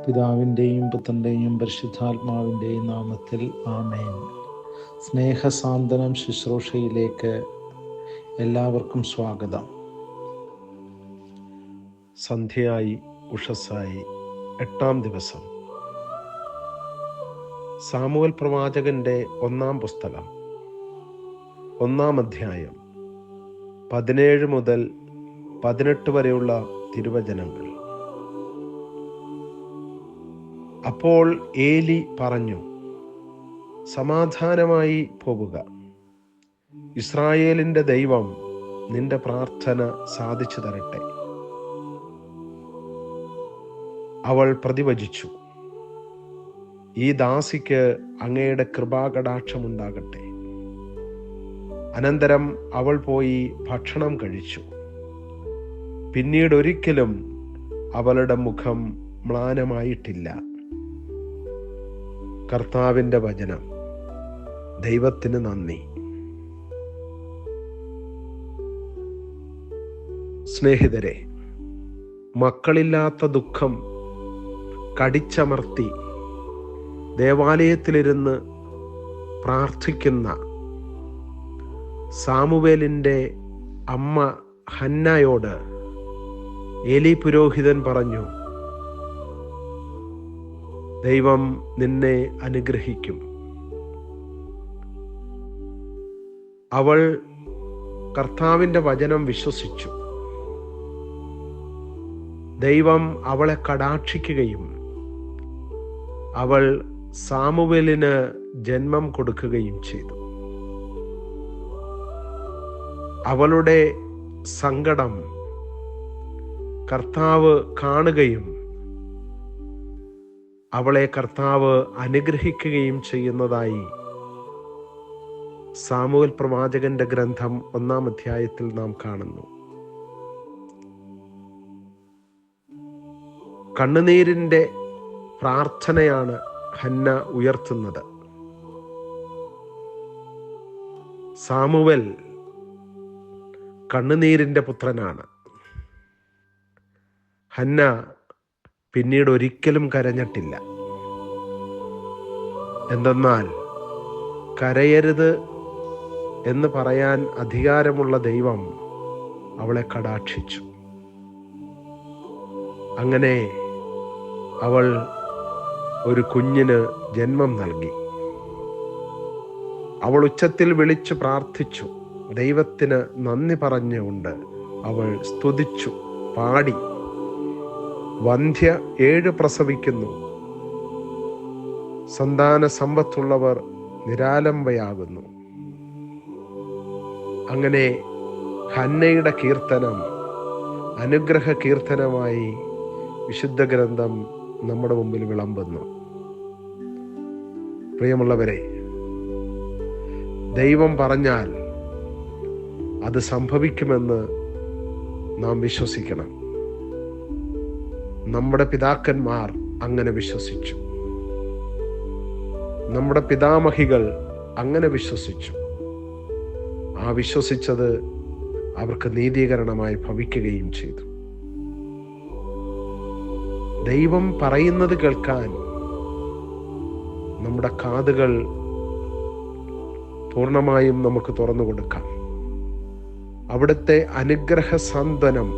പിതാവിൻ്റെയും പുത്രൻ്റെയും പരിശുദ്ധാത്മാവിൻ്റെയും നാമത്തിൽ ആമേൻ. സ്നേഹസാന്ത്വനം ശുശ്രൂഷയിലേക്ക് എല്ലാവർക്കും സ്വാഗതം. സന്ധ്യയായി, ഉഷസ്സായി, 8-ാം ദിവസം. സാമുവേൽ പ്രവാചകന്റെ 1-ാം പുസ്തകം 1-ാം അധ്യായം 17 മുതൽ 18 വരെയുള്ള തിരുവചനങ്ങൾ. അപ്പോൾ ഏലി പറഞ്ഞു, സമാധാനമായി പോവുക, ഇസ്രായേലിന്റെ ദൈവം നിന്റെ പ്രാർത്ഥന സാധിച്ചു തരട്ടെ. അവൾ പ്രതിവചിച്ചു, ഈ ദാസിക്ക് അങ്ങയുടെ കൃപാകടാക്ഷമുണ്ടാകട്ടെ. അനന്തരം അവൾ പോയി ഭക്ഷണം കഴിച്ചു. പിന്നീട് ഒരിക്കലും അവളുടെ മുഖം മ്ലാനമായിട്ടില്ല. കർത്താവിൻ്റെ വചനം. ദൈവത്തിന് നന്ദി. സ്നേഹിതരെ, മക്കളില്ലാത്ത ദുഃഖം കടിച്ചമർത്തി ദേവാലയത്തിലിരുന്ന് പ്രാർത്ഥിക്കുന്ന സാമുവേലിൻ്റെ അമ്മ ഹന്നയോട് ഏലി പുരോഹിതൻ പറഞ്ഞു, ദൈവം നിന്നെ അനുഗ്രഹിക്കും. അവൾ കർത്താവിൻ്റെ വചനം വിശ്വസിച്ചു. ദൈവം അവളെ കടാക്ഷിക്കുകയും അവൾ സാമുവേലിന് ജന്മം കൊടുക്കുകയും ചെയ്തു. അവളുടെ സങ്കടം കർത്താവ് കാണുകയും അവളെ കർത്താവ് അനുഗ്രഹിക്കുകയും ചെയ്യുന്നതായി സാമുവേൽ പ്രവാചകന്റെ ഗ്രന്ഥം 1-ാം അധ്യായത്തിൽ നാം കാണുന്നു. കണ്ണുനീരിൻ്റെ പ്രാർത്ഥനയാണ് ഹന്ന ഉയർത്തുന്നത്. സാമുവേൽ കണ്ണുനീരിൻ്റെ പുത്രനാണ്. ഹന്ന പിന്നീട് ഒരിക്കലും കരഞ്ഞിട്ടില്ല. എന്തെന്നാൽ കരയരുത് എന്ന് പറയാൻ അധികാരമുള്ള ദൈവം അവളെ കടാക്ഷിച്ചു. അങ്ങനെ അവൾ ഒരു കുഞ്ഞിന് ജന്മം നൽകി. അവൾ ഉച്ചത്തിൽ വിളിച്ചു പ്രാർത്ഥിച്ചു. ദൈവത്തിന് നന്ദി പറഞ്ഞുകൊണ്ട് അവൾ സ്തുതിച്ചു, പാടി. വന്ധ്യ 7 പ്രസവിക്കുന്നു, സന്താന സമ്പത്തുള്ളവർ നിരാലംബയാകുന്നു. അങ്ങനെ ഹന്നയുടെ കീർത്തനം അനുഗ്രഹ കീർത്തനമായി വിശുദ്ധ ഗ്രന്ഥം നമ്മുടെ മുമ്പിൽ വിളമ്പുന്നു. പ്രിയമുള്ളവരെ, ദൈവം പറഞ്ഞാൽ അത് സംഭവിക്കുമെന്ന് നാം വിശ്വസിക്കണം. നമ്മുടെ പിതാക്കന്മാർ അങ്ങനെ വിശ്വസിച്ചു. നമ്മുടെ പിതാമഹികൾ അങ്ങനെ വിശ്വസിച്ചു. ആ വിശ്വസിച്ചത് അവർക്ക് നീതീകരണമായി ഭവിക്കുകയും ചെയ്തു. ദൈവം പറയുന്നത് കേൾക്കാൻ നമ്മുടെ കാതുകൾ പൂർണ്ണമായും നമുക്ക് തുറന്നു കൊടുക്കാം. അവിടുത്തെ അനുഗ്രഹ സാന്ത്വനം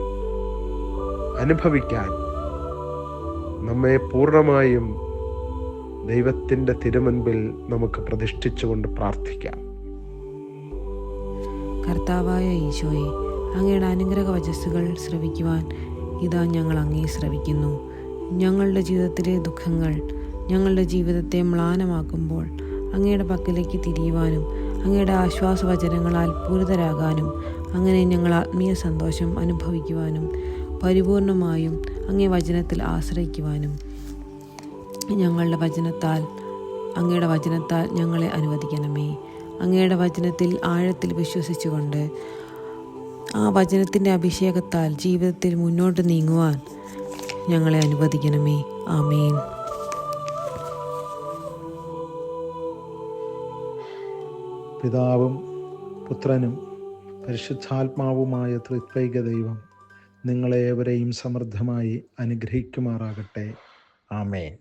അനുഭവിക്കാൻ നമ്മെ പൂർണ്ണമായും ദൈവത്തിൻ്റെ തിരുമുൻപിൽ നമുക്ക് പ്രതിഷ്ഠിച്ചുകൊണ്ട് പ്രാർത്ഥിക്കാം. കർത്താവായ ഈശോയെ, അങ്ങയുടെ അനുഗ്രഹ വചസ്സുകൾ ശ്രവിക്കുവാൻ ഇതാ ഞങ്ങൾ അങ്ങേ ശ്രവിക്കുന്നു. ഞങ്ങളുടെ ജീവിതത്തിലെ ദുഃഖങ്ങൾ ഞങ്ങളുടെ ജീവിതത്തെ മ്ലാനമാക്കുമ്പോൾ അങ്ങയുടെ പക്കലേക്ക് തിരിയുവാനും അങ്ങയുടെ ആശ്വാസവചനങ്ങളാൽ പൂരിതരാകാനും അങ്ങനെ ഞങ്ങൾ ആത്മീയ സന്തോഷം അനുഭവിക്കുവാനും പരിപൂർണമായും അങ്ങേ വചനത്തിൽ ആശ്രയിക്കുവാനും അങ്ങയുടെ വചനത്താൽ ഞങ്ങളെ അനുവദിക്കണമേ. അങ്ങയുടെ വചനത്തിൽ ആഴത്തിൽ വിശ്വസിച്ചുകൊണ്ട് ആ വചനത്തിൻ്റെ അഭിഷേകത്താൽ ജീവിതത്തിൽ മുന്നോട്ട് നീങ്ങുവാൻ ഞങ്ങളെ അനുവദിക്കണമേ. ആമേൻ. പിതാവും പുത്രനും പരിശുദ്ധാത്മാവുമായ ത്രിത്വൈക ദൈവം നിങ്ങളേവരെയും സമൃദ്ധമായി അനുഗ്രഹിക്കുമാറാകട്ടെ. ആമേൻ.